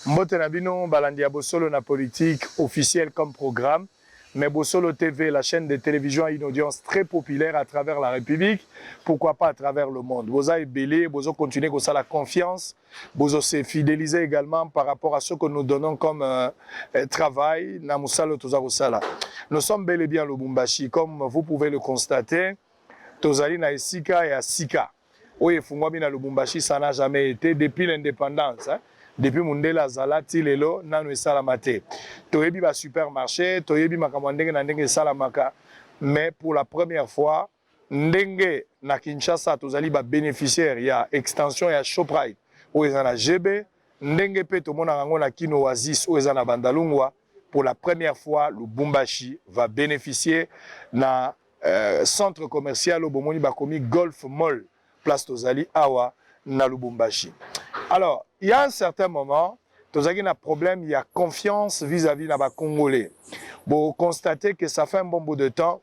Mbote na bino balandi ya Bosolo na politique officielle comme programme. Mais Bosolo TV, la chaîne de télévision, a une audience très populaire à travers la République, pourquoi pas à travers le monde. Vous avez belé, vous avez continué comme ça la confiance, vous avez fidélisé également par rapport à ce que nous donnons comme travail. Nous sommes bel et bien Lubumbashi, comme vous pouvez le constater. Tozali na Esika et à Sika. Oui, Fungwabi na Lubumbashi, ça n'a jamais été depuis l'indépendance. Depuis Mundela Zalati Lelo, Nanu Salamate. Toyebi va supermarché, Toyebi Makamandenge Nandenge Salamaka. Mais pour la première fois, Ndenge na Kinshasa, Tozali va bénéficiaire, il y a extension, il y a Shoprite, où ils en a GB, Ndenge pe to mona rango na Kino Oasis, où ils en a Bandalungwa. Pour la première fois, Lubumbashi va bénéficier na centre commercial au Bomoni Bakomi Golf Mall, place Tozali Awa, na Lubumbashi. Alors, il y a un certain moment, Tozali a un problème, il y a confiance vis-à-vis de Congolais. Vous constatez que ça fait un bon bout de temps,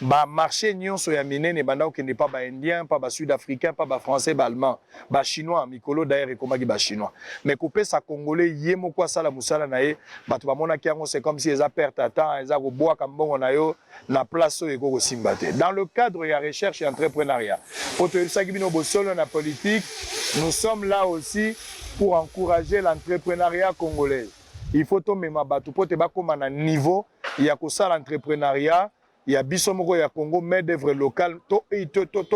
le marché n'y a miné, n'est pas indien, pas sud-africain, pas français, pas allemand, pas chinois, Mikolo d'ailleurs et comme chinois. Mais couper ça congolais, yémo quoi ça la musala nae, c'est comme si ils a perdu à temps, ils ont bois comme bon on a yo, na place et go simbate. Dans le cadre de la recherche et entrepreneuriat, pour te sagibino bosolo na politique, nous sommes là aussi pour encourager l'entrepreneuriat congolais. Il faut tomber ma bateau pour te battre comme un niveau, il y a que ça l'entrepreneuriat. Il y a Bissomoko, il y a Congo, main d'œuvre locale, to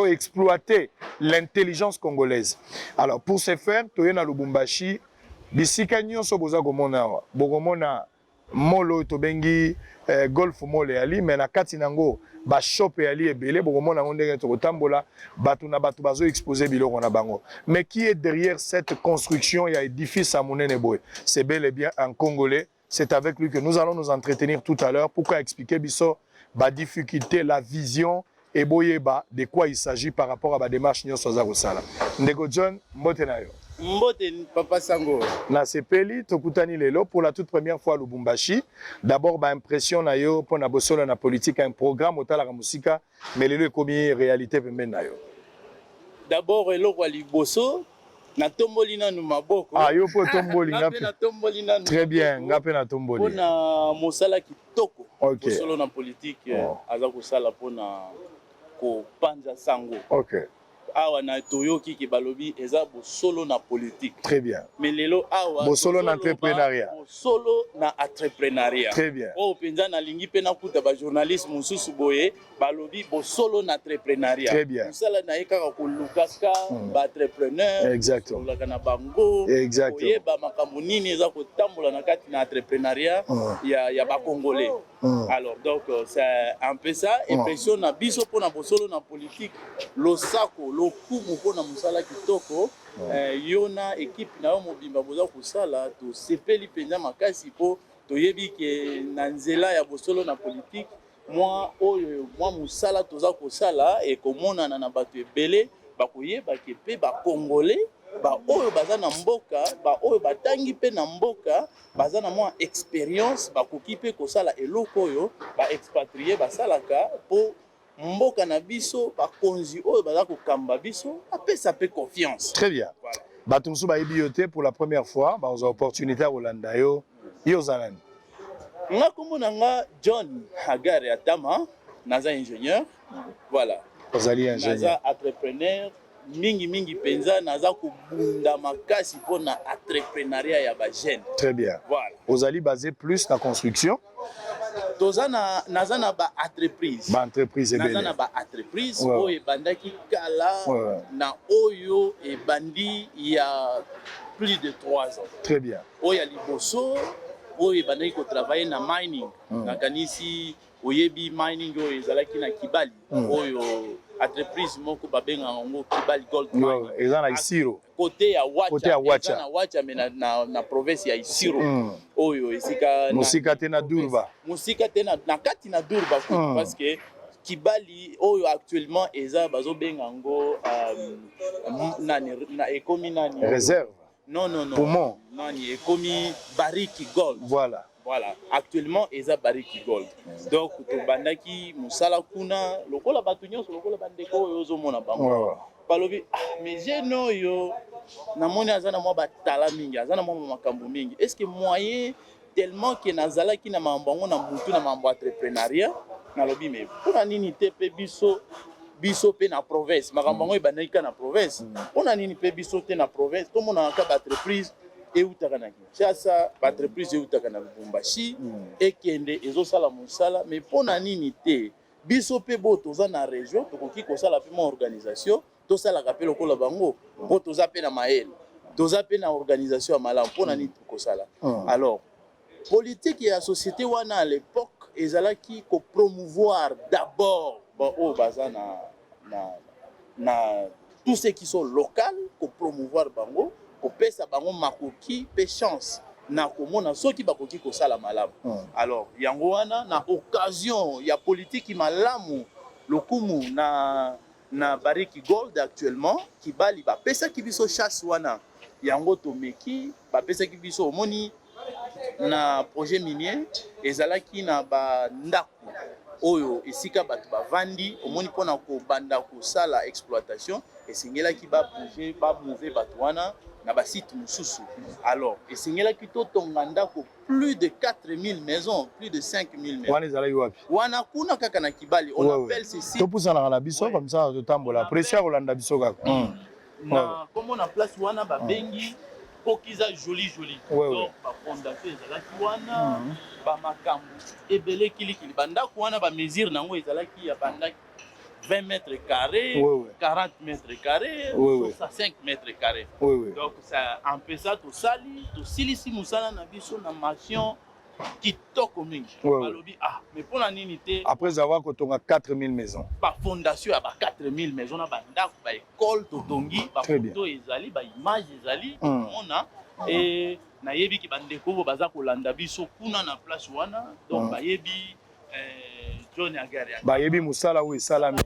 exploiter l'intelligence congolaise. Alors, pour ce faire, Toyena Lubumbashi, Bisika Nyonso Boza Gomona, Bogomona, Molo, Tobengi, Golf Mole Ali, mais na Katinango, ba shop Ali et Belé, Bogomona, Ondenge Totambola, Batuna Batubazo exposé Biloko na Bango. Mais qui est derrière cette construction, il y a édifice à Mouneneboé. C'est bel et bien un Congolais. C'est avec lui que nous allons nous entretenir tout à l'heure. Pourquoi expliquer Bisso? La difficulté, la vision et boyeba de quoi il s'agit par rapport à la démarche nyonso za kosala. Ndeko John, mbote na yo. Mbote Papa Sango. Na sepeli tokutani lelo pour la toute première fois à Lubumbashi. D'abord ba impression na yo pour na bosolo na politique un programme otala ka musika mais lelo ekomi réalité pembeni na yo. D'abord eloko ali boso na tomboli na maboko. Ah yo po tomboli ngapi. Na tomboli na. Très bien, ngapi na tomboli. Pona mosala kitoko. OK. Solo na politique aza ko sala pona ko panza sango. OK. Awa na toyoki ki balobi eza bo solo na politique. Très bien. Mais lelo awa bo solo na entrepreneuriat. Bo solo na entrepreneuriat. Très bien. O penza na lingi pe na kuta ba journaliste mususu boye balobi bo solo na entrepreneuriat. Très bien. Musala na yeka ko lukaka ba entrepreneur. Exactement. La kana bango. Exactement. Oye ba makambo nini eza ko tambola na kati na entrepreneuriat ya ba congolais. Alors donc c'est un peu ça et pression na biso pona bo solo na politique lo sako lo kumu pona musala kitoko yona équipe na yo mobimba boza kusala to sepeli penza makasi po toyebi ke na nzela ya bosolo na politique moi musala toza kusala et komona na bato ebele bakoyeba ke pe ba congolais ba oyo baza na mboka ba oyo batangi pe na mboka baza na mwa expérience bakoki pe kosala eloko oyo ba expatrié basalaka po mboka na biso bakonzi oyo baza kokamba biso apesa pe confiance. Très bien. Voilà. Batumsu ba ibioté pour la première fois, ba oza opportunité à Rolanda yo zalani. Nga komona nga John Hagare Atama, naza ingénieur. Voilà. Ozali ingénieur. Naza entrepreneur. Mingi penza naza kubunda makasi pona entrepreneuriat ya ba jeune. Très bien. Voilà. Ozali basé plus na construction. Tozana naza na ba entreprise. Ba entreprise ebele. Naza na ba entreprise oyo bandaki kala na oyo e bandi il y a plus de 3 ans. Très bien. Oyo liboso oyo bandaki ko travailler na mining. Na kanisi oyebi mining oyo ezalaki na Kibali. Oyo entreprise moko babenga ngo Kibali Gold Mine. Eza na Isiro. Côté ya Wacha. Na Wacha mais na province ya Isiro. Oyo esika musika tena Durba. Musika tena na kati na Durba parce que Kibali oyo actuellement eza bazobenga ngo na ekomi nani réserve. Non. Poumon. Nani ekomi Bariki Gold. Voilà, actuellement eza Bariki Gold. Donc to bandaki musala kuna lokola bato nyonso lokola bandeko oyo ozomona bango. balobi mais jeune oyo namoni aza na mwa batala mingi aza na mwa makambo mingi est ce que moyen tellement que nazalaki na makambo yango na mutu na makambo entrepreneuriat nalobi mais mpona nini te mpe biso mpe na province makambo yango ebandaki ka na province mpona nini mpe biso te na province tomonaka baentreprise eutaka na Kinshasa baentreprise eutaka na Lubumbashi ekende ezosala mosala mais mpona nini te biso mpe bo toza na région tokoki kosala mpe mwa organisation tosalaka mpe lokola bango mpo toza mpe na mayele toza mpe na organisation ya malamu mpona nini tokosala alors politique ya société wana à l'époque ezalaki kopromouvoir d'abord oyo baza na tous ceux qui sont local kopromouvoir bango kopesa bango makoki mpe chance na komona soki bakoki kosala malamu alors yango wana na occasion ya politique malamu lokumu na Barrick Gold actuellement Kibali bapesaki biso chasse wana yango tomeki bapesaki biso omoni na projet minier ezalaki na bandako oyo esika bato bavandi omoni mpona kobanda kosala exploitation esengelaki bamove bato wana na basite mosusu alors esengelaki totonga ndako plus de 4000 maisons plus de 5000 maisons wana ezalaki wapi wana kuna kaka na Kibali on appelle ces sites topusanaka na biso comme ça totambola pression kolanda biso kaka na komo na place wana babengi pokiza joli donc bafondation ezalaki wana bamakambo ebele kilikili bandako wana bamesure nango ezalaki ya bandaki 20 mètres carrés, 40 mètres carrés, 5 mètres carrés. Donc ça empêche ça tout sali, tout silisi musala na biso na machine kitoko mingi. Balobi mais pour la nini après avoir kotonga 4000 maisons. Ba fondation ya ba 4000 maisons na bandako ba école totongi, ba photo ezali, ba image ezali, mona et na yebi ki bandeko bo baza kolanda biso kuna na place wana donc ba yebi John Agari. Ba yebi musala oyo esalami.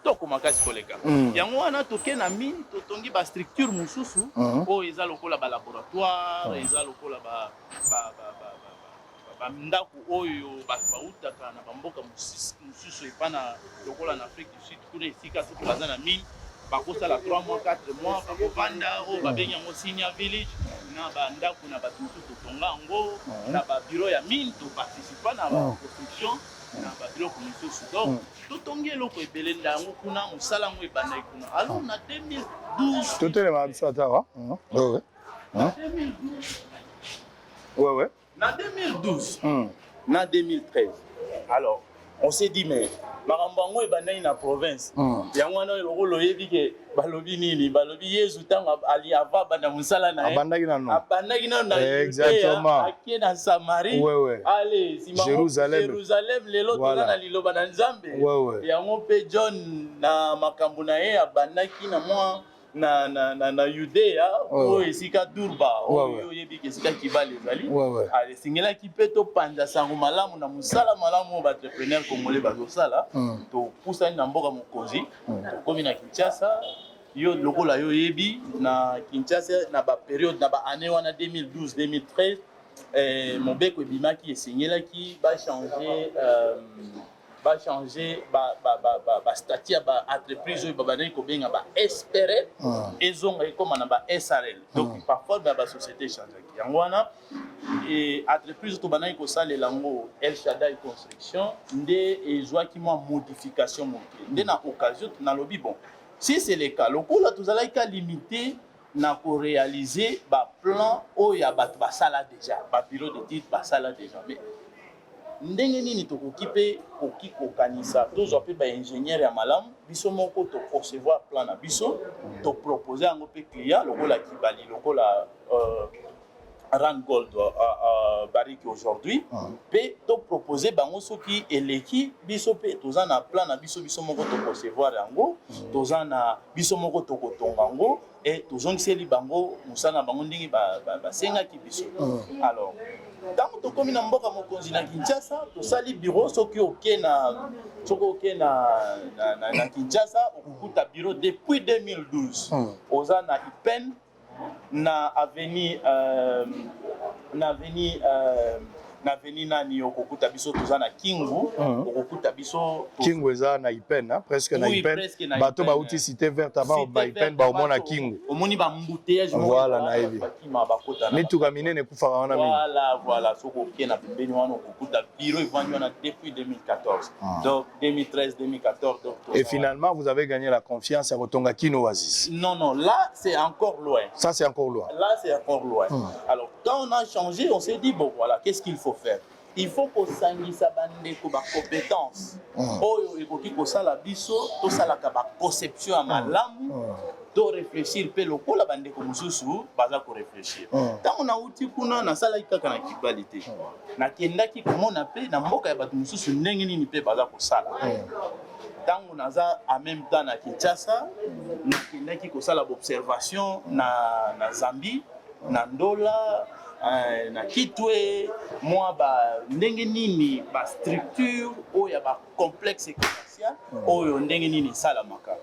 Toko makasi koleka. Yango wana toke na mine totongi ba structure mususu oyo eza lokola ba laboratoire, eza lokola ba ndako oyo bato bautaka na bamboka mususu epana lokola na Afrique du Sud kuna esika soki baza na mine bakosala 3 mois 4 mois bakovanda oyo babengi yango Senior Village na bandako na bato mosusu totonga yango na babiro ya mine toparticipa na baconstruction na babiloko mosusu donc totongi eloko ebele nda yango kuna mosala yango ebandaki kuna alors na 2012 totelema biso ata wa ouais na 2012 na 2013 alors on s'est dit mais makambo yango ebandaki na province yango wana lokolo oyebi ke balobi nini balobi yesu ntango ali ava banda mosala na ye abandaki nano na exactement ake na Samarie ale Jérusalem lelo toza na liloba na Nzambe yango mpe John na makambo na ye abandaki na mwa na Yudea oyo esika Durba oyo oyebi ke esika Kibali ezali esengelaki mpe topanza sango malamu na mosala malamu oyo baentrepreneur congolais bazosala topusani na mboka mokonzi tokomi na Kinshasa yo lokola yo oyebi na Kinshasa na baperiode na baannée wana 2012 2013 mobeko ebimaki esengelaki changer ba statut ya ba entreprise oyo babandaki kobenga ba SPRL ezonga ekoma na ba SRL donc parfois ba société changeaki yango wana et entreprise to bandaki kosalela yango El Shaddai Construction nde ezwaki mwa modification moke nde na occasion nalobi bon si c'est le cas lokola tozalaki ka limité na koréaliser ba plan oyo ya bato basala déjà ba bureau de titre basala déjà mais ndenge nini tokoki mpe koki kokanisa tozwa mpe baingénieur ya malamu biso moko toconcevoir plan na biso topropose yango mpe client lokola Kibali lokola Rand Gold Barrick aujourd'hui mpe topropose bango soki eleki biso mpe toza na plan na biso moko toconcevoir yango toza na biso moko tokotonga yango e tozongiseli bango mosala na bango ndenge basengaki biso alors ntango tokomi na mboka mokonzi na Kinshasa tosali bureau soki oke na Kinshasa okukuta bureau depuis 2012 oza na IPEN na avenue na veni nani okokuta biso toza na Kingu okokuta biso Kingu eza na Ipen presque na Ipen bato bauti cité verte avant ba Ipen ba omona Kingu omoni ba embouteillage voilà na yebi bakima bakota na mituka minene kufaka wana mingi voilà soko ke na pembeni wana okokuta bureau evandi wana depuis 2014 donc 2013 2014 donc et finalement vous avez gagné la confiance à Rotonga Kino Oasis. Non, là c'est encore loin. Ça c'est encore loin. Là c'est encore loin. Alors quand on a changé, on s'est dit bon voilà, qu'est-ce qu'il faut faire? Il faut qu'on s'anisse à bandeko ba compétences. Oyo ekoki ko sala biso, to sala ka ba conception à malamu, to réfléchir pe lokola bandeko mususu baza ko réfléchir. Tant on a outi kuna na sala kaka na kibalité. Na kendaki komona pe na mboka ya batu mususu ndenge nini pe baza ko sala. Tango naza en même temps na Kinshasa, nakendaki kosala observation na Zambie, na Ndola, na Kitwe, moi ba ndenge nini ba structure oyo ba complexe commercial oyo ndenge nini salamaka.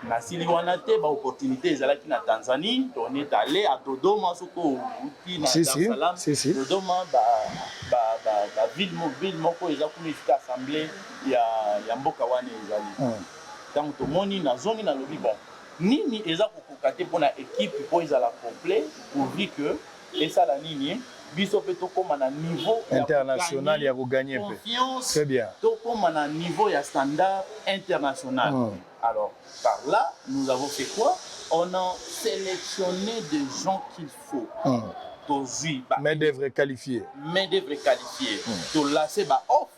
Na sili wana te ba opportunité ezalaki na Tanzanie, on est allé à Dodoma soko uti na Dar es Salaam. Dodoma ba ville moko eza kuma ifika assemblée ya mboka wana ezali. Tant to moni na zongi na lobi bon. Nini eza kokoka te pona équipe po ezala complet pourvu que et ça la nini biso pe to koma na niveau international ya ko gagner pe. Très bien. To koma na niveau ya standard international. Alors par là nous avons fait quoi? On a sélectionné des gens qu'il faut. Main d'œuvre qualifiée. Main d'œuvre qualifiée. To laisser ba off.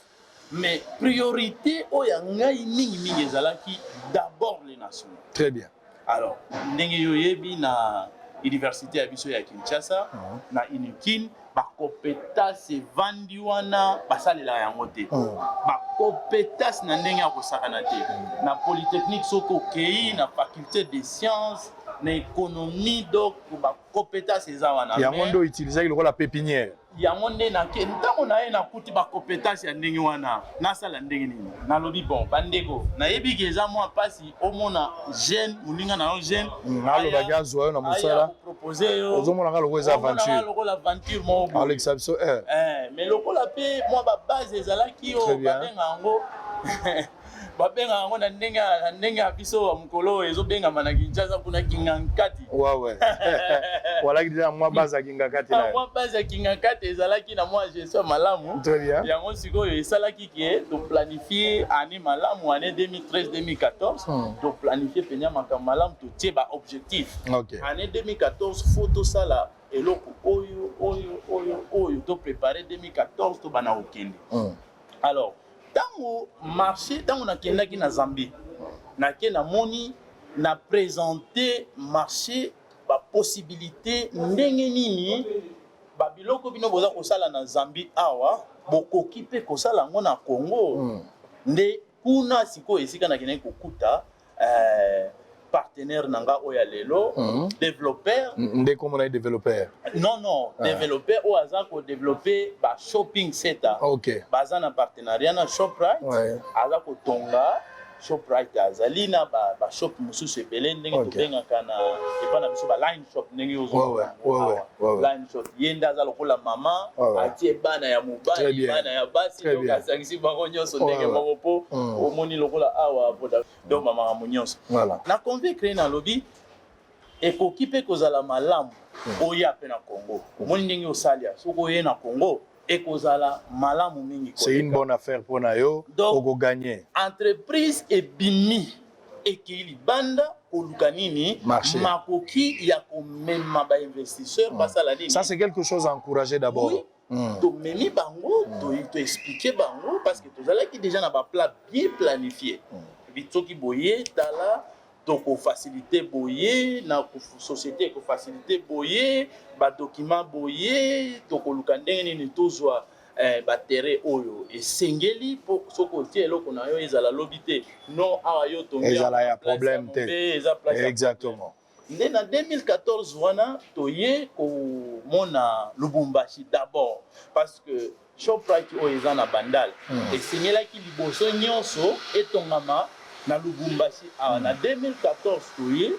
Mais priorité au yangai mingi ezalaki d'abord les nationaux. Très bien. Alors ndenge yoyebi na université ya biso ya Kinshasa na Inikin ba compétence vandi wana basalela yango te. Ba compétence na ndenge ya kosakana te. Na polytechnique soko kei na faculté des sciences na économie donc ba compétence eza wana. Ya mondo utiliser la pépinière. Yango nde na ke ntango na ye na kuti ba compétence ya ndenge wana nasala ndenge nini nalobi bon bandeko nayebi ke eza mwa pasi omona jeune moninga na yo jeune aloba gazo yo na mosala proposer yo ozomona ka lokola aventure lokola aventure mo Alex Abso mais lokola pe mwa ba base ezalaki yo babenga yango babenga yango na ndenge ya biso wa mukolo ezobengama na Kinshasa kuna kingankati ouais voilà qui déjà moi base ya kingankati na moi base ya kingankati ezalaki na moi gestion malamu très bien yango sikoyo esalaki ke to planifier année malamu année 2013 2014 to planifier penya makambo malamu to tie ba objectif année 2014 photo sala eloko oyo to préparer 2014 to bana okende alors tango marché tango nakendaki na Zambie nake na moni na présenter marché ba possibilité ndenge nini ba biloko bino boza kosala na Zambie awa bokoki pe kosala ngo na Congo nde kuna siko esika nakendaki kokuta partenaire nanga oya lelo développeur ndé comme on a développeur non développeur ou aza ko développer ba shopping center baza na partenariat na Shoprite aza ko tonga Shoprite azali na ba shop mususu ebele ndenge to bengaka na epana biso ba line shop ndenge ozo line shop yenda aza lokola mama atie bana ya mobali bana ya basi donc asangisi bango nyonso ndenge moko po omoni lokola awa boda donc mama munyonso na convaincre na lobby ekoki pe kozala malamu oya pe na Congo omoni ndenge osalia soko ye na Congo ekozala malamu mingi. C'est une bonne affaire pour Nayo pour gagner. Entreprise et bimi ekili banda olukanini makoki ya komema ba investisseurs basala nini. Ça c'est quelque chose à encourager d'abord. Oui. To memi bango to expliquer bango parce que tozalaki déjà na ba plat bien planifié. Bitoki boye tala donc faciliter boye na société ko faciliter boye ba document boye to ko lukandenge ni tozwa ba terrain oyo esengeli po soko tie eloko na yo ezala lobité non awa yo to ezala ya problème te exactement nde na 2014 wana toye ko mona Lubumbashi d'abord parce que Shoprite oyo eza na bandal esengelaki liboso nyonso etongama na Lubumbashi na 2014 toye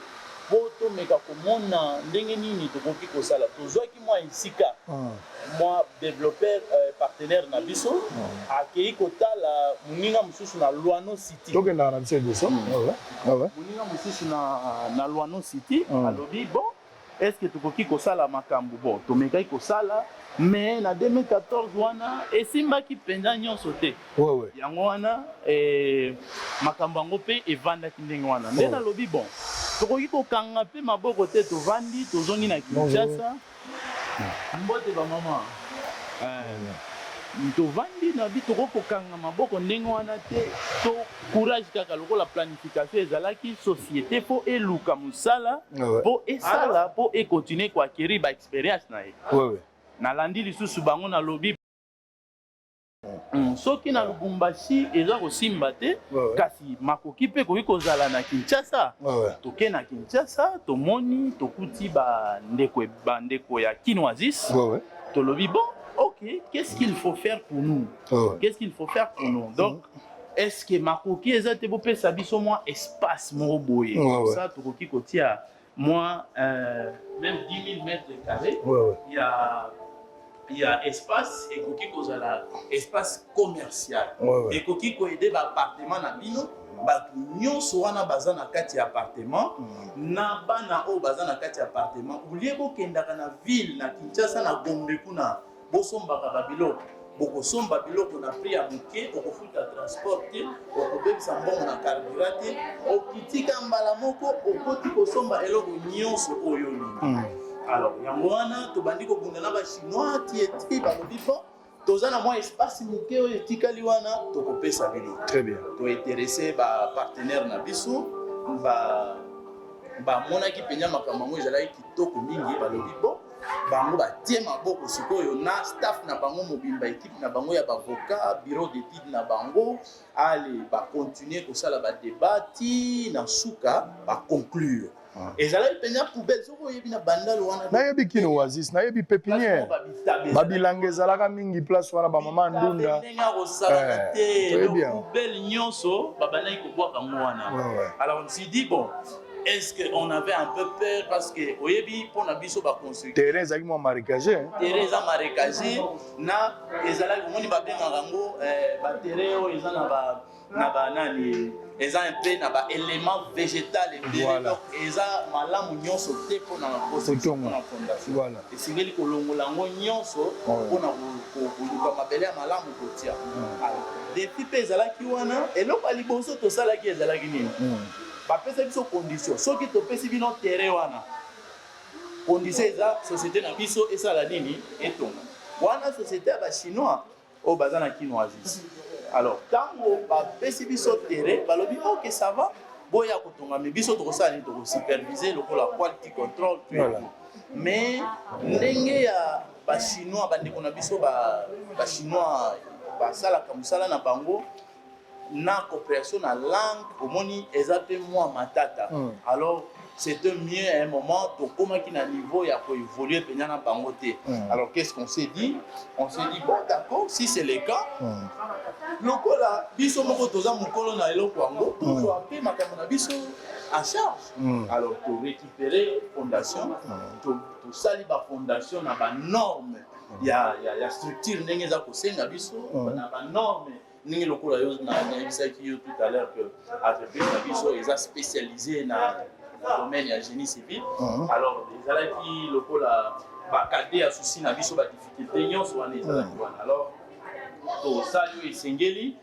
poto meka komona ndenge nini tokoki kosala tozwaki mwa isika moi développeur partenaire na biso akei kotala moninga mosusu na Luano City. tokendaka na biso eboso moninga mosusu na Luano City alobi bon est-ce que tokoki kosala makambo bon tomekaki kosala mais na 2014 wana esimbaki mpenza nyonso te yango wana makambo yango mpe evandaki ndenge wana nde nalobi bon tokoki kokanga mpe maboko te tovandi tozongi na Kinshasa mbote bamama tovandi na bi tokoki kokanga maboko ndenge wana te to courage kaka lokola planification ezalaki société mpo eluka mosala mpo esala mpo ekontinue koacquérir baexpérience na ye nalandi lisusu bango nalobi soki na Lubumbashi eza kosimba te kasi makoki mpe koki kozala na Kinshasa toke na Kinshasa tomoni tokuti bandeko ya Kinoisis tolobi bon ok qu'est-ce qu'il faut faire pour nous qu'est-ce qu'il faut faire pour nous donc est-ce que makoki eza te bopesa biso mwa espace moko boye ça tokoki kotia mwa même 10 000 mètres carrés il y a espace et koki kozala espace commercial et koki ko aider ba appartement na bino bato nyonso wana baza na kati ya appartement na bana o baza na kati ya appartement ulie bokendaka na ville na Kinshasa na Gombe kuna bosombaka babiloko bokosomba biloko na prix ya moke okofuta transport te okobebisa mbongo na carburant te okitika mbala moko okoti kosomba eloko nyonso oyo olingi. Alors yango wana tobandi kobunda na bachinois tieti balobi bon toza na mwa espace moke oyo etikali wana tokopesa bino très bien tointeresse bapartenaire na biso bamonaki mpenza makambo yango ezalaki kitoko mingi balobi bon bango batie maboko sikoyo na staff na bango mobimba équipe na bango ya bavocat bureau d'étude na bango ale bacontinue kosala badebat ti na suka baconclure ezalaki mpenza poubelle soki oyebi na bandalo wana nayebi kino Oasis nayebi pépinière babilanga ezalaka mingi place wana bamama ndunda ndenge akosalaka te poubelle nyonso babandaki kobwaka yango wana alors on s'est dit bon est-ce qu'on avait un peu peur parce que oyebi pour na biso ba construire terrain ezalaki mwa marécagé terrain eza marécagé na ezalaki omoni babengaka yango baterrain oyo eza na banani eza un peu na baélément végétal ebele donc eza malamu nyonso te mpona construction mpona fondation esengeli kolongola yango nyonso mpona koluka mabele ya malamu kotia depuis mpe ezalaki wana eloko ya liboso tosalaki ezalaki nini bapesa biso condition soki topesi bino terrain wana condition eza société na biso esala nini etonga wana société ya bachinois oyo baza na Kinoisis alors ntango bapesi biso terrain balobi ok ça va boya kotonga me biso tokosala nini tokosupervise lokola quality control mais ndenge ya bachinois bandeko na biso bachinois basalaka mosala na bango na coopération na langue omoni eza pe mwa matata alors c'était mieux à un moment tokomaki na niveau ya koévoluer penya na bango te alors qu'est-ce qu'on s'est dit on s'est dit bon d'accord si c'est le cas lokola biso moko toza mokolo na eloko yango tozwa mpe makambo na biso en charge alors to récupérer fondation tosali bafondation na banorme ya structure ndenge eza kosenga biso na banorme ndenge lokola yo nayebisaki yo tout à l'heure que entreprise na biso eza spécialisé na domaine ya génie civil alors ezalaki lokola bakade ya souci na biso badifficulté nyonso wana ezalaki wana alors tosali oyo esengeli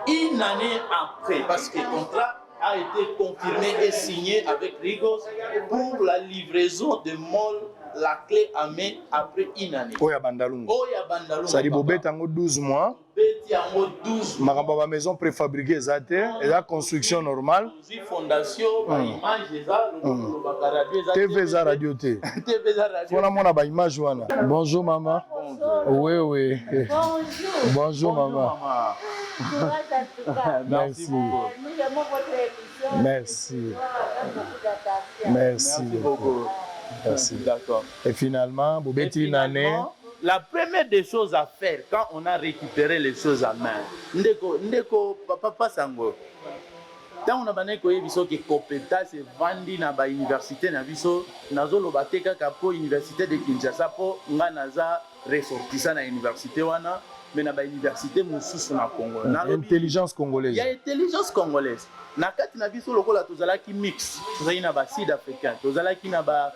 une année après parce que contrat a été confirmé et signé avec Rigos pour la livraison de molles la clé à main après une année. Oya Bandalungu. Oya Bandalungu. Ça dit bobeta ngo 12 mois. Beti yango 12 mois. Makambo ba maison préfabriquée ezate, eza construction normale. Fondation, ba image eza, le ba radio eza. TV za radio te. TV za radio. Fona mona ba image wana. Bonjour maman. Bonjour. Oui. Bonjour maman. Merci beaucoup. Nous aimons votre émission. Merci beaucoup. Merci. D'accord. Et finalement, Bobeti une année. La première des choses à faire quand on a récupéré les choses à main, ndeko papa sango. Tant on a bané ko yebiso ke compétence vandi na ba université na biso nazolo bateka ka po université de Kinshasa po nga naza ressortissant na université wana mais na ba université mosusu na Congo. Intelligence Il congolaise. y a intelligence congolaise. Na kati na biso lokola tozalaki mix, tozalaki na ba sud-africain, tozalaki na ba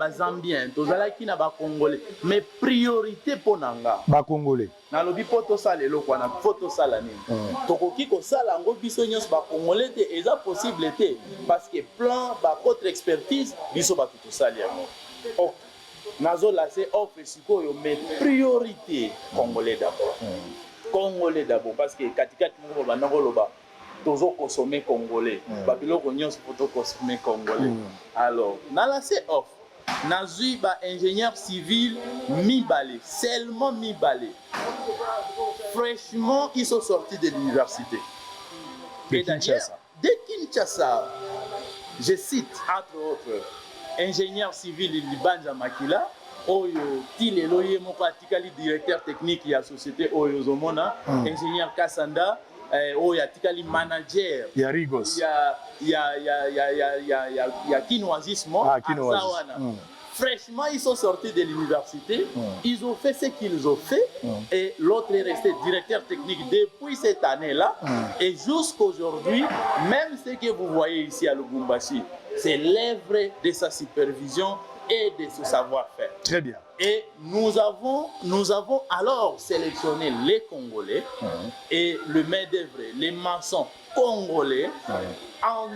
zambien, tozalaki na ba congolais, mais priorité pour nanga Ba congolais. na lobi po tosala eloko wana po tosala nini tokoki kosala yango biso nyonso ba congolais te eza possible te parce que plan ba votre expertise biso bato tosali yango. Ok, nazo lase offre sikoyo mais priorité congolais d'abord. Congolais d'abord parce que katikati moko banda koloba tozo consommer congolais babiloko nyonso poto consommer congolais. Alors na lase offre nazui ba ingénieur civil mi-balé, seulement mi-balé. Fraîchement, ils sont sortis de l'université. Et d'ailleurs, de Kinshasa, je cite entre autres, ingénieur civil Libanja Makila, Oyo Tilelo Yemoko Atikali, directeur technique de la société Oyo Zomona, ingénieur Kassanda, Oyo Atikali, manager. Il y a Rigos. Il y a Kinoisisme. Fraîchement, ils sont sortis de l'université, ils ont fait ce qu'ils ont fait, et l'autre est resté directeur technique depuis cette année-là, et jusqu'aujourd'hui, même ce que vous voyez ici à Lubumbashi, c'est l'œuvre de sa supervision et de ce savoir-faire. Très bien. Et nous avons alors sélectionné les Congolais et le main-d'œuvre, les maçons congolais. En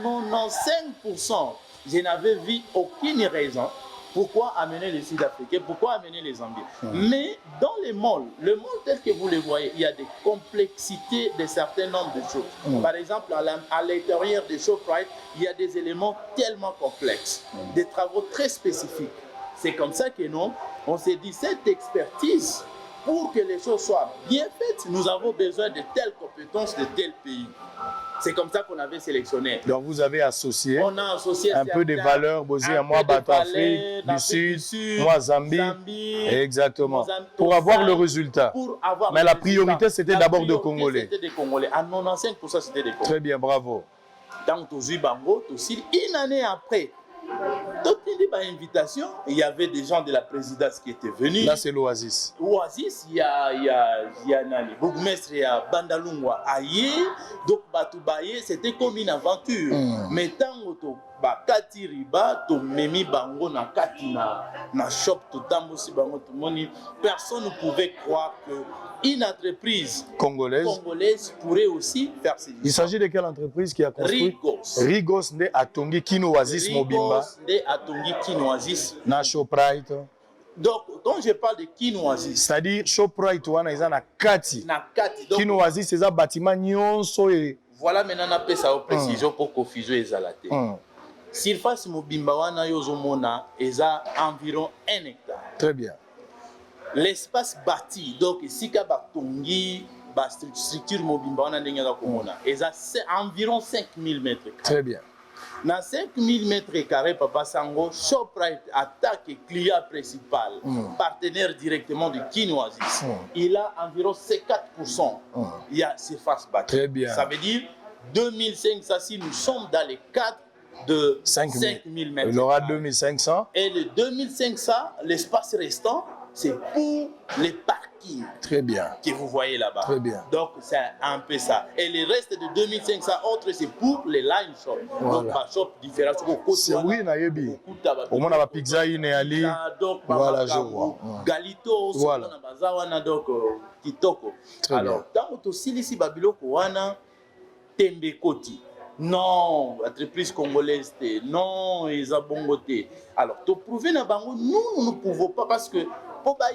95%, je n'avais vu aucune raison. Pourquoi amener les Sud-Africains? Pourquoi amener les Zambiens? Mais dans le monde tel que vous le voyez, il y a des complexités de certains nombres de choses. Par exemple, à l'intérieur de Shoprite, il y a des éléments tellement complexes, des travaux très spécifiques. C'est comme ça que nous, on s'est dit, cette expertise, pour que les choses soient bien faites, nous avons besoin de telles compétences de tel pays. C'est comme ça qu'on avait sélectionné. Donc vous avez associé, on a associé un peu de valeurs, moi Bato Afrique du Sud, moi Zambie, exactement, pour avoir le résultat. Mais la priorité c'était d'abord de Congolais. C'était des Congolais. À 95% c'était des Congolais. Très bien, bravo. Donc une année après, toute invitation, il y avait des gens de la présidence qui étaient venus. Là, c'est l'Oasis. L'Oasis, il y a Nani, Bougmestre, il y a Bandalungwa, Aye, donc Batoubaye, c'était comme une aventure. Mais tant que Bakati Riba, to Memi Bango na Katina, na shop, to Tambosi Bango, to Moni, personne ne pouvait croire qu'une entreprise congolaise pourrait aussi faire ces histoires. Il s'agit de quelle entreprise qui a construit? Rigos. Rigos de Atongi Kino Oasis Mobimba. De Atongi Kino Oasis. Na Shoprite. Donc, quand je parle de Kino Oasis, c'est-à-dire Shoprite wana eza na kati. Na kati. Kino Oasis c'est un bâtiment nyonso et voilà maintenant on appelle ça au précision pour confusion ezalate. Surface mobimba wana yozomona eza environ 1 hectare. Très bien. L'espace bâti donc sika batongi ba structure mobimba wana ndenge za komona eza environ 5000 mètres carrés. Très bien. Dans 5000 mètres carrés, Papa Sango, Shoprite attaque client principal, partenaire directement de Kinoisis. Il a environ 54%. Il y a surface bâtie. Très bien. Ça veut dire 2500 si nous sommes dans les cadres de 5000 mètres. Il aura 2500. Et les 2500, l'espace restant, c'est pour les parkings. Très bien. Que vous voyez là-bas. Très bien. Donc, c'est un peu ça. Et le reste de 2500 autres, c'est pour les line shops. Voilà. Donc, par shop différent. C'est oui, Nayebi. Au moins, la pizza, il est allé. Voilà, je vois. Galito, voilà. Donc, Kitoko. Alors, tant que tu ici, Babiloko, wana, Tembe Koti. Non, entreprise congolaise, non, ils ont bon côté. Alors, pour prouver na bango, nous ne pouvons pas parce que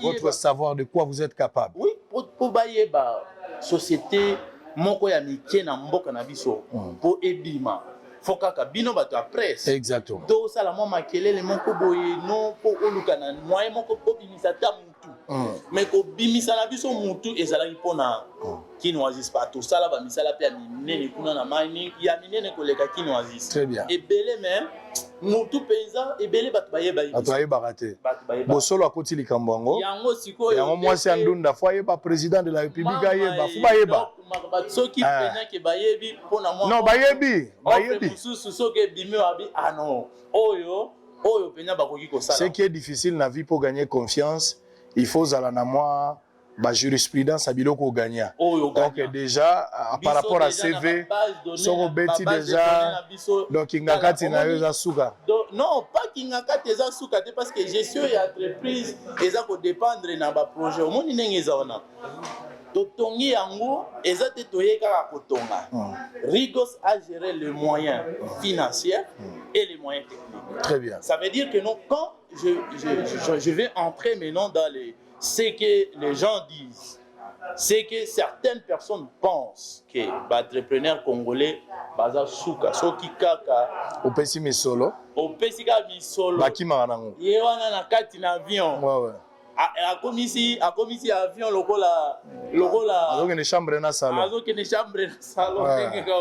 votre savoir de quoi vous êtes capable. Oui, pour bailler ba société moko ya mikie na mboka na biso pour ebima. Faut kaka bino bato a presse. Exactement. Do sala mo makelele moko boye non pour oluka na moyen moko po bimisa ta mutu. Mais ko bimisa na biso mutu ezalaki pona Kinoisis pas tout ça là ba misala pe ya minene kuna na mining ya minene koleka Kinoisis. Très bien. Et belé même mutu paysan et belé bato baye baye. Bato baye baraté. Bosolo akoti likambango. Yango siko yango mwasi andunda foye ba président de la République ayeba fu bayeba. Soki pena ke bayebi pona moi. Non bayebi, bayebi. Mususu soki bimi abi ah non. Oyo pena bakoki ko sala. Ce qui est difficile na vie pour gagner confiance, il faut zala na moi la jurisprudence à biloko gagnant. Donc déjà, par rapport à CV, son bêtis déjà, donc Ingakati na yoza suka. Non, pas Ingakati eza suka, parce que gestion et entreprise, eza ko dépendre na ba projet. Au monde n'engeza wana. Totongi yango, eza te toye kaka kotonga. Rigos a géré les moyens financiers et les moyens techniques. Très bien. Ça veut dire que non, quand je vais entrer maintenant dans ce que les gens disent, c'est que certaines personnes pensent que l'entrepreneur congolais baza suka soki kaka au pessimé solo bakima nango yewana na kati na avion a commissi avion lokola azokende chambre na salon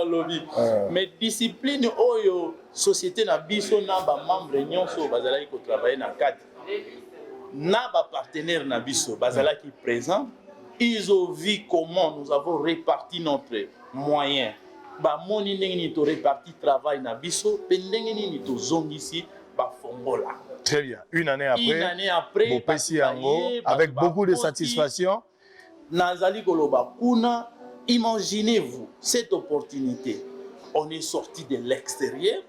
lobby mais discipline oyo société na biso na ba membre nyonso bazalaki ko travailler na kati na ba partenaire na biso bazalaki présent. Ils ont vu comment nous avons réparti notre moyen. Ba moni ndenge to réparti travail na biso, pendenge ni to zongisi ba fongola. Très bien. Une année après, avec beaucoup de satisfaction. Nazali koloba kuna, imaginez-vous cette opportunité. On est sorti de l'extérieur.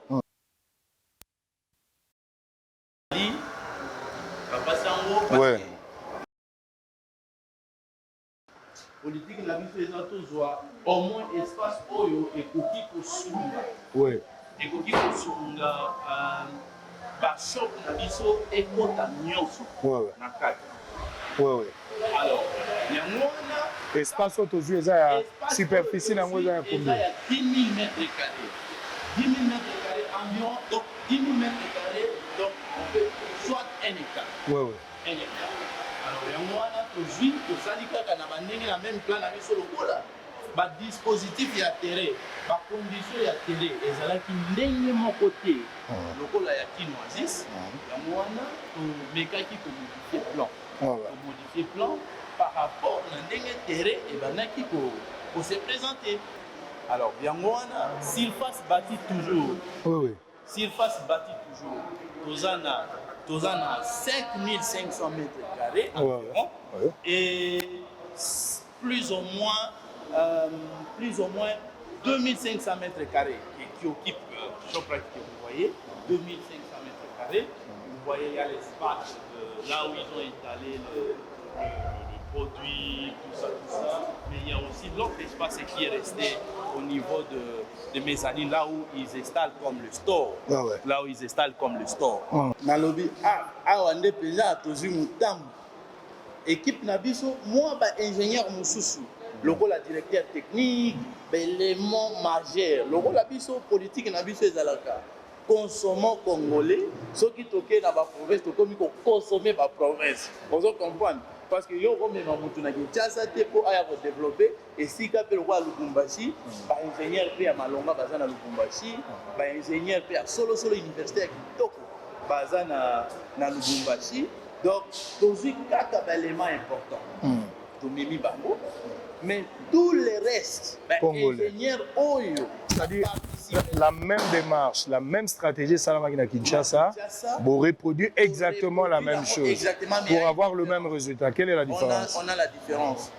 Ouais. Politique na biso eza tozwa au moins espace oyo ekoki kosunga ekoki kosunga bashop na biso ekota nyonso na kati alors yango wana espace oyo tozwi eza ya superficie nango eza ya combien ya 10 000 mètres carrés 10 000 mètres carrés environ donc 10 000 mètres carrés donc on peut soit 1 hectare 1 hectare. Alors, yango wana tozwi tosali kaka na bandenge na même plan na biso lokola ba dispositif ya terrain ba condition ya terrain ezalaki ndenge moko te lokola ya Kinoisis yango wana tomekaki komodifie plan par rapport na ndenge terrain ebandaki ko se présenter. Alors yango wana surface bâtie toujours surface bâtie toujours tozana 5500 mètres carrés environ et plus ou moins 2500 mètres carrés qui occupe Choprac que vous voyez 2500 mètres carrés. Vous voyez il y a l'espace là où ils ont étalé le produit, tout ça, mais il y a aussi l'autre espace qui est resté au niveau de mezzanine, là où ils installent comme le store. Là où ils installent comme le store. Dans le lobby, on est déjà tous mutambo. Équipe Nabiso, moi, ingénieur Moussoussou, le rôle directeur technique, l'élément majeur, le rôle Nabiso politique Nabiso Ezalaka. Consommant congolais, ceux qui toquent dans la province, comme consommer la province. Vous comprenez? Parce que yo comme mamutu na Kinshasa te pour aya ko développer et si ka pe roi Lubumbashi ba ingénieur pe ya Malonga bazana Lubumbashi ba ingénieur pe ya solo université ya Kitoko bazana na Lubumbashi donc tozui kaka élément important to mimi bango mais tout le reste ba ingénieur oyo c'est-à-dire la même démarche, la même stratégie Salamaki na Kinshasa pour reproduire exactement la même chose pour avoir le même résultat. Quelle est la différence? On a la différence.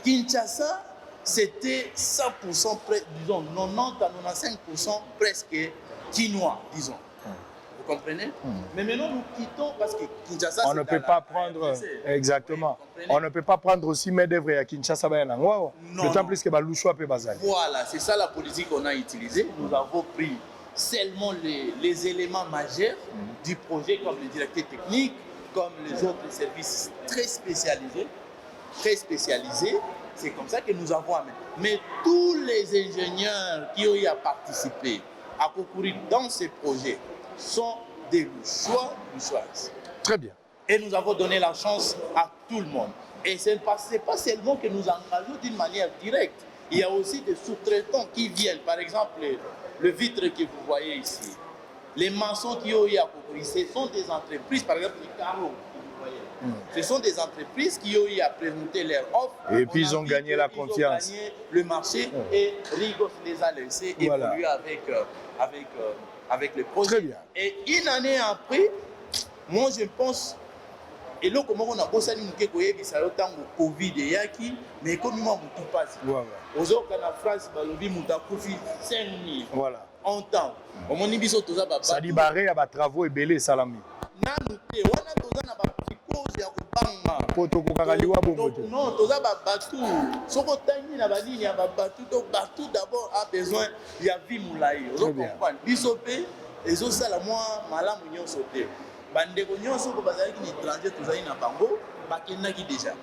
Kinshasa, c'était 100% disons 90 à 95% presque chinois, disons. Vous comprenez? Mais maintenant nous quittons parce que Kinshasa on ne peut pas prendre exactement. On ne peut pas prendre aussi main d'œuvre à Kinshasa d'autant plus que Balouchoua peut bazali. Voilà, c'est ça la politique qu'on a utilisée. Nous avons pris seulement les éléments majeurs du projet comme le directeur technique, comme les autres services très spécialisés. C'est comme ça que nous avons amené. Mais tous les ingénieurs qui ont eu à participer, à concourir dans ces projets sont des Louchoises. Très bien. Et nous avons donné la chance à tout le monde. Et ce n'est pas seulement que nous engageons d'une manière directe. Il y a aussi des sous-traitants qui viennent. Par exemple, le vitre que vous voyez ici. Les maçons qui ont eu à concourir, ce sont des entreprises, par exemple les carreaux que vous voyez. Ce sont des entreprises qui ont eu à présenter leur offre. Et puis ils ont gagné la confiance. Ils ont gagné le marché et Rigos les a laissés évoluer avec le projet. Très bien. Et une année après, moi je pense, eloko moko na bosani moke koyebisa yo ntango covid eyaki mais ekomi mwa motu mpasi ozoka na france balobi moto akufi 5000 en temps omoni biso toza sadi bare ya batravaux ebele esalami nanu te wana toza na bapikose ya kobanga po tokokaka liwa bongo te non toza babatu soki otangi na banini ya babatu to batu d'abord a besoin ya vie molai ozokomprendre biso mpe ezosala mwa malamu nyonso te bandeko nyonso ko bazalaki na étranger tozali na bango bakendaki déjà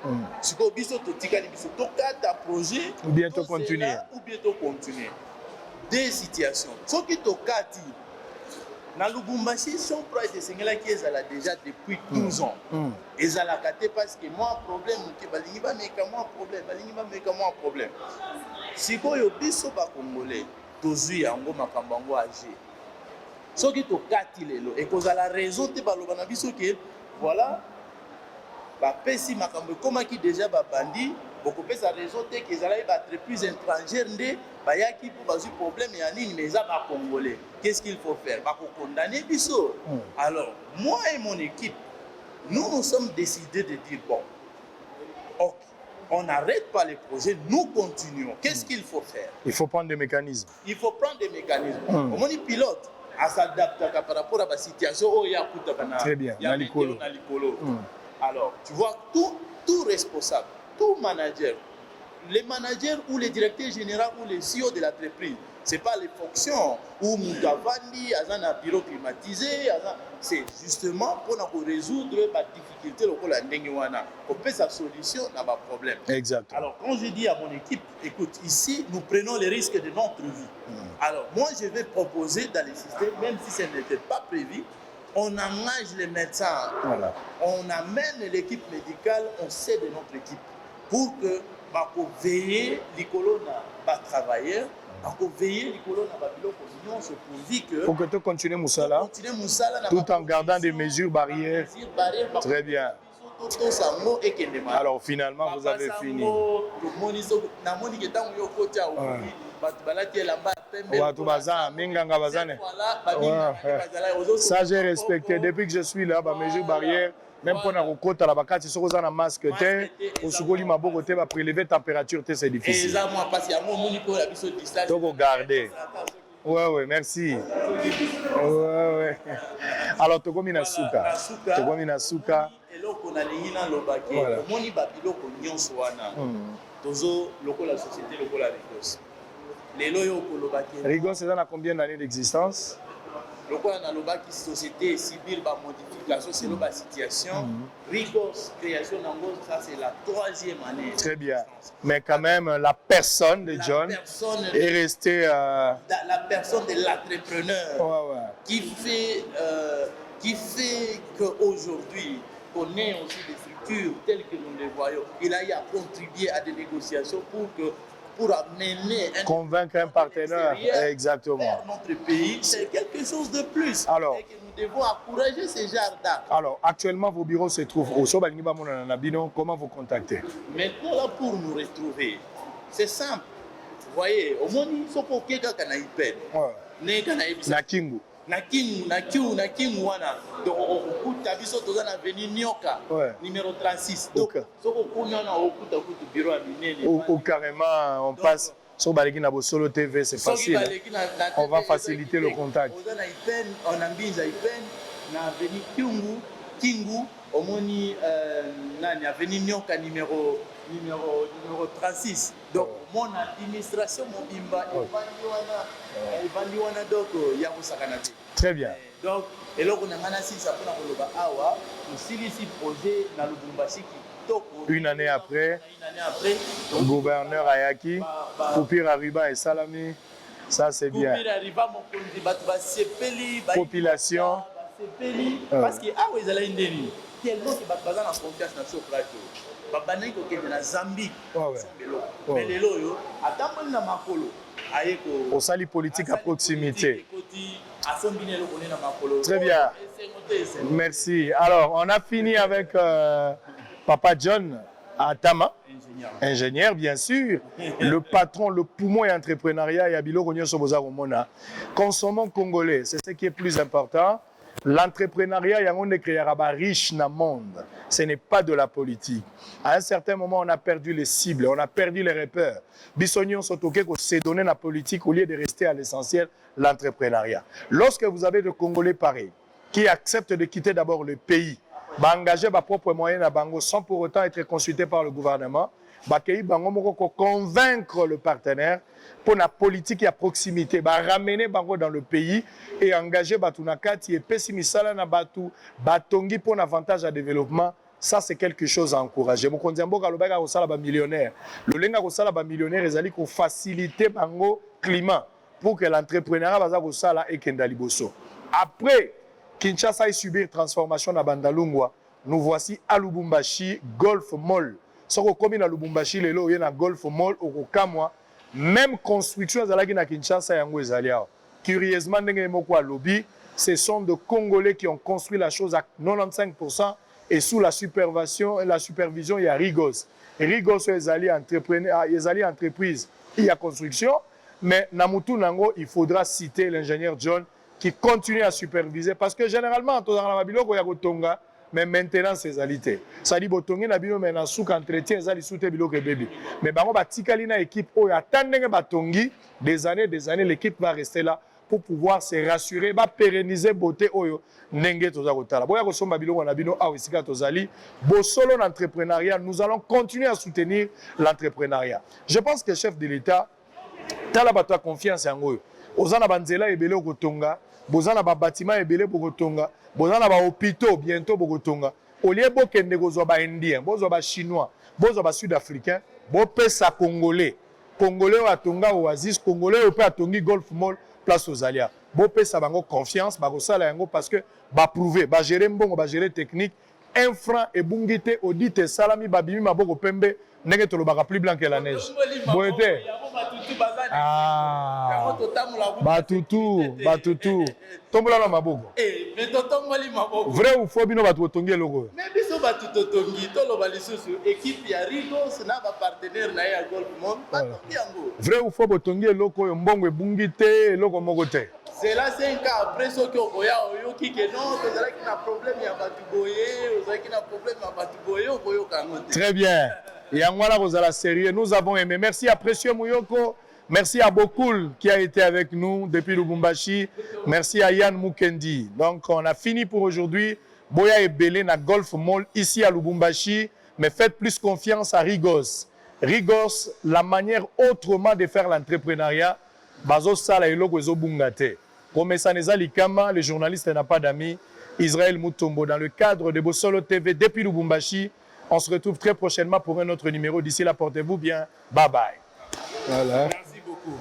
sikoyo biso totikali biso tokata projet ou bien tocontinue deux situations soki tokati na Lubumbashi son projet esengelaki ezala déjà depuis 12 ans ezalaka te parce que moi problème ke balingi bameka mwa problème sikoyo biso bakongolais tozwi yango makambo yango age soki tokati lelo ekozala raison te baloba na biso ke voilà bapesi makambo ekomaki déjà babandi bokopesa raison te ke ezalaki baentreprise étrangère nde bayaki mpo bazwi problème ya nini mais eza bakongolais qu'est-ce qu'il faut faire bakokondamne biso alors moi et mon équipe nous sommes décidés de dire bon ok on n'arrête pas les projets, nous continuons. Qu'est-ce qu'il faut faire? Il faut prendre des mécanismes. Il faut prendre des mécanismes. Comment on pilote à s'adapter par rapport à la situation où il y a très bien. Alors, tu vois, tout responsable, tout manager, les managers ou les directeurs généraux ou les CEO de l'entreprise, ce n'est pas les fonctions où Moutavandi, un bureau climatisé, c'est justement pour résoudre les difficultés pour faire sa solution à ma problème. Exactement. Alors, quand je dis à mon équipe, écoute, ici, nous prenons les risques de notre vie. Alors, moi, je vais proposer dans les systèmes, même si ce n'était pas prévu, on engage les médecins, on amène l'équipe médicale, on sait de notre équipe, pour que pour veiller les colonnes travailleurs, pour veiller les colonnes pour que tu continues Moussala, tout en gardant des mesures barrières. Très bien. Alors finalement, vous avez fini. Ça, j'ai respecté. Depuis que je suis là, les mesures barrières, même pour la côte à la vacance, si on a un masque, on se colle ma côté, va prélever température, c'est difficile. Donc, regardez. Ouais, merci. Ouais. Alors, tu as suka. Rigos, c'est dans combien d'années d'existence? Le quoi dans la société civile va modification c'est la situation. Rigos création d'angos ça c'est la 3e année. Très bien. Mais quand même la personne de John est restée la personne de l'entrepreneur qui fait qu'aujourd'hui on ait aussi des structures telles que nous les voyons. Il a eu à contribuer à des négociations pour amener convaincre un partenaire exactement vers notre pays, c'est quelque chose de plus. Alors, et que nous devons encourager ces genres d'actes. Alors, actuellement, vos bureaux se trouvent au Sobalingiba Monanabino. Comment vous contactez? Maintenant, là, pour nous retrouver, c'est simple. Vous voyez, au moins, il faut qu'on ait un iPad. Na Kingu. Na Kingu, wana. Donc, on a vu ça dans l'avenue Nyoka, numéro 36. Donc, ou carrément, on passe sur Balegi Nabosolo TV, c'est facile. On va faciliter le contact. On a mis na avenue Kingu, au moni avenue Nyoka numéro 36. Donc, mon administration, mon bimba, donc, il y a très bien. Donc, et là, on a manassi ça pour la awa, aussi ici projet dans le Lubumbashi qui une année après, le gouverneur Ayaki, Poupir Arriba et Salami, ça c'est bien. Poupir Arriba, mon population. Parce que ah oui, ils allaient indemniser. Tellement que bazan en confiance dans ce plateau. Babanaï ko kende na Zambie. Mais les loyo, attends na makolo. Au sali politique à proximité. Très bien. Merci. Alors, on a fini avec Papa John Atama, ingénieur bien sûr, le patron, le poumon et entrepreneuriat Yabilo Ronyo Soboza Romona. Consommons congolais, c'est ce qui est plus important. L'entrepreneuriat, il y a un créé riche dans le monde. Ce n'est pas de la politique. À un certain moment, on a perdu les cibles, on a perdu les repères. Bissonion Sotoke s'est donné la politique au lieu de rester à l'essentiel, l'entrepreneuriat. Lorsque vous avez des Congolais pareils qui acceptent de quitter d'abord le pays, engager leurs propres moyens à Bango sans pour autant être consultés par le gouvernement, convaincre le partenaire pour la politique à proximité, ramener Bango dans le pays et engager Batunakati et pessimisala na Batu, Batongi pour l'avantage à développement. Ça, c'est quelque chose à encourager. Mokondiambo Kalobaka Rosala ba millionnaire. Le Lenga Rosala ba millionnaire, ils allaient faciliter Bango climat pour que l'entrepreneuriat Baza Rosala et Kendaliboso. Après, Kinshasa a subir transformation à Bandalungwa. Nous voici à Lubumbashi, Golf Mall. Si vous avez à Lubumbashi, il y a un Golf Mall au Kamwa. Même construction à Kinshasa, il y a curieusement, ce sont des Congolais qui ont construit la chose à 95% et sous la supervision, il y a Rigos. Rigos, ils allaient entreprise, il y a construction. Mais Namutu Nango, il faudra citer l'ingénieur John qui continue à superviser parce que généralement, dans la Babiloko, il y a Tonga. Mais maintenant, c'est alité. Ça dit, botongi na bino mais na souk entretien, ça dit soute bilo que bébé. Mais bango batikali na équipe oyo attendenge batongi des années, l'équipe va rester là pour pouvoir se rassurer, va pérenniser beauté oyo nenge toza kotala. Boya ko somba bilo na bino awo isika tozali. Bo solo l'entrepreneuriat, nous allons continuer à soutenir l'entrepreneuriat. Je pense que chef de l'État, tala bato confiance en eux. Ozana banzela ebele kotonga, bozana ba bâtiment ebele kotonga. Bozana ba hôpitaux bientôt bokotonga. Au lieu bokende kozwa ba indien, bozwa ba chinois, bozwa ba sud-africain, bopesa congolais. Congolais atonga oasis, congolais ope atongi Golf Mall place aux Alia. Bopesa bango confiance, bakosala yango parce que ba prouver, ba gérer mbongo, ba gérer technique, infra et bungite audit salami babimi maboko pembe. N'est-ce pas plus blanc que la neige? Boete. Ah. Batutu. Tombola na maboko. Mais totomboli maboko. Vrai ou faux bino batu tongi logo? Mais biso batu totongi to lo balisusu équipe ya Rigos na ba partenaire na ya Golf Mall. Batongi yango. Vrai ou faux botongi loko mbongo ebungi te loko moko te. C'est là 5 ans après ce que oya oyoki que non, vous avez un problème ya batu boye, vous avez un problème ya batu boye, oyo kangote. Très bien. Et en voilà, vous allez sérieux. Nous avons aimé. Merci à Précieux Mouyoko. Merci à Bokoul qui a été avec nous depuis Lubumbashi. Merci à Yann Mukendi. Donc, on a fini pour aujourd'hui. Boya et Belé na Golf Mall ici à Lubumbashi. Mais faites plus confiance à Rigos. Rigos, la manière autrement de faire l'entrepreneuriat, bazo sala eloko ezo bungate. Comme Saneza Likama, le journaliste n'a pas d'amis. Israël Mutombo, dans le cadre de Bosolo TV depuis Lubumbashi. On se retrouve très prochainement pour un autre numéro. D'ici là, portez-vous bien. Bye bye. Voilà. Merci beaucoup.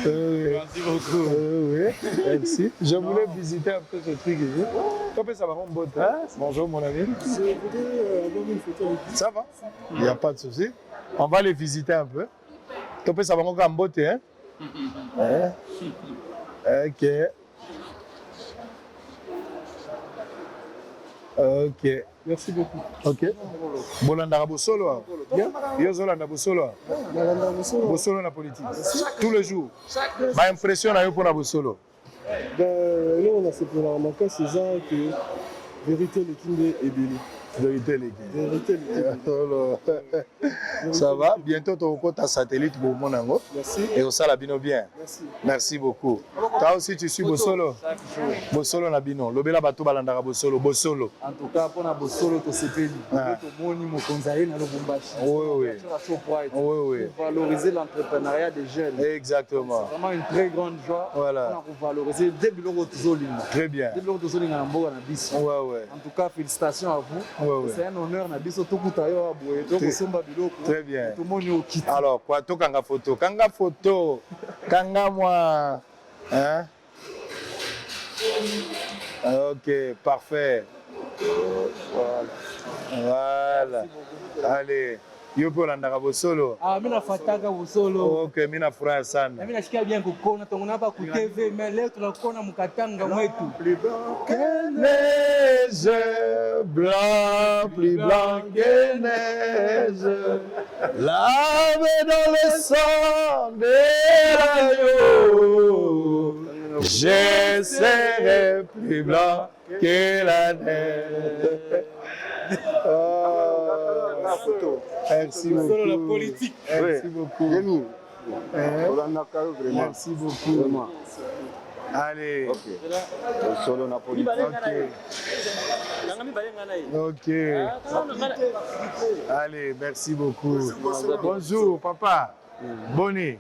Merci beaucoup. Oui, merci. Je voulais visiter un peu ce truc ici. Comment ça va, mon beau? Bonjour, mon ami. Je voudrais avoir une photo. Ça va? Il n'y a pas de souci. On va les visiter un peu. Comment ça va, mon beauté, hein? Ok. Ok. Merci beaucoup. Ok. Bolanda Bosolo. Yozolanda Bosolo. Bosolo na politique. Tous les jours. Ma impression à pour la Bosolo. Ben, là, on a ce programme. C'est ça que vérité le Kinde est béni. Vérité l'équipe. Vérité l'équipe. Ça va? Bientôt, tu as un satellite pour mon ango. Merci. Et au Salabino bien. Merci. Merci beaucoup. Toi aussi, tu suis Bosolo. Bosolo Nabino. Lobela Bato Balandara Bosolo. Bosolo. En tout cas, pour la Bosolo, tu sais pas. Oui. Pour valoriser l'entrepreneuriat des jeunes. Exactement. C'est vraiment une très grande joie. Voilà. Pour valoriser des bureaux de Très bien. Des bureaux de Zoling en Boga. En tout cas, félicitations à vous. C'est un honneur. Très bien. Alors, quoi, tu kanga photo? Kanga photo. Kanga moi. Hein? Ok, parfait. Voilà. Allez. Yopo landaka Bosolo. Ah, mina fataka Bosolo. Ok, mina furaha sana. Mina sikia bien kukona tongona hapa ku TV, mais leo tunakona mkatanga mwetu. Plus blanc que neige, blanc, plus blanc que neige. Lavé dans le sang des agneaux. Je serai plus blanc que la neige. Merci beaucoup. Bosolo la politique. Merci beaucoup. Merci beaucoup. Allez. Bosolo na politique. Ok. Allez, merci beaucoup. Bonjour, papa. Bonne.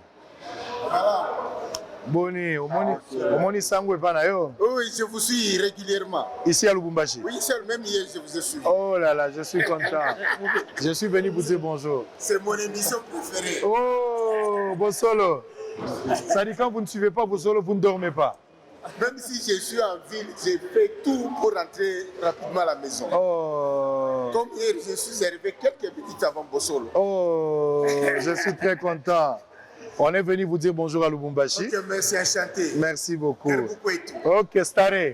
Bonne. Omoni Sangwe Panayo. Oui, je vous suis régulièrement. Ici à Lubumbashi. Oui, seul, même hier, je vous ai suivi. Oh là là, je suis content. Je suis venu vous dire bonjour. C'est mon émission préférée. Oh, Bosolo. Ça dit quand vous ne suivez pas Bosolo, vous ne dormez pas. Même si je suis en ville, j'ai fait tout pour rentrer rapidement à la maison. Oh. Comme hier, je suis arrivé quelques minutes avant Bosolo. Oh, je suis très content. On est venu vous dire bonjour à Lubumbashi. Ok, merci, enchanté. Merci beaucoup. Merci beaucoup et tout. Ok, staré.